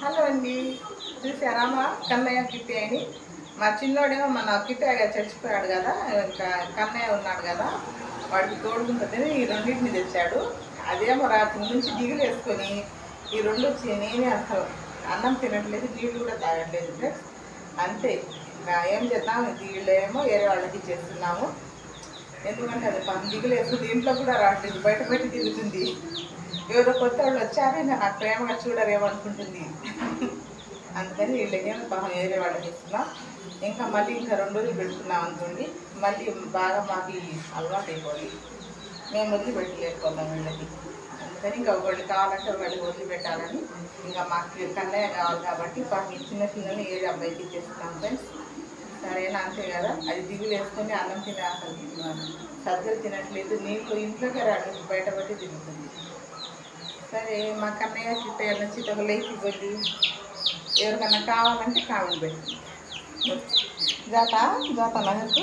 Hello అండి, చూసారా మా కన్నయ్య కిట్టి అని. మా చిన్నోడేమో మన కిట్టయ్య చచ్చిపోయాడు కదా, ఇంకా కన్నయ్య ఉన్నాడు కదా, వాడికి తోడుకుంటుందని ఈ రెండింటిని తెచ్చాడు. అదేమో రాత్రి నుంచి దిగులు వేసుకొని ఈ రెండు వచ్చి నేనే అసలు అన్నం తినట్లేదు, నీళ్ళు కూడా తాగట్లేదు ఫ్రెండ్స్. అంతే, ఇంకా ఏం చేద్దాం, వీళ్ళు ఏమో వేరే వాళ్ళకి చేస్తున్నాము. ఎందుకంటే అది పని దిగులు వేస్తుంది, ఇంట్లో కూడా రావట్లేదు, బయట బయట తిరుగుతుంది. ఎవరో కొత్త వాళ్ళు వచ్చారైనా నాకు ప్రేమగా చూడరేమనుకుంటుంది. అందుకని వీళ్ళకేమో పాపం వేరే వాళ్ళకి ఇస్తున్నాం. ఇంకా మళ్ళీ ఇంకా 2 రోజులు పెడుతున్నాం అనుకోండి, మళ్ళీ బాగా మాకు అలవాటు అయిపోయి మేము వదిలిపెట్టలేకపోతాం వీళ్ళకి. అందుకని ఇంకా ఒకళ్ళు కావాలంటే ఒకళ్ళు వదిలిపెట్టాలని, ఇంకా మాకు కన్నయ్య కావాలి కాబట్టి పాపం చిన్న పిల్లల్ని ఏది అబ్బాయికి ఇచ్చేస్తున్నాం ఫ్రెండ్స్. సరేనా, అంతే కదా. అది దిగులు వేసుకొని అన్నం తినే అసలు సజ్జలు తినట్లేదు, నీళ్ళు ఇంట్లోకి రావట్లేదు, బయటపడి తిరుగుతుంది. సరే, మా కన్నయ్య కిట్టయ్య నుంచి ఒక లైఫ్ ఇవ్వండి, ఎవరికన్నా కావాలంటే కామెంట్ పెట్టి జాతా జాతా నాకు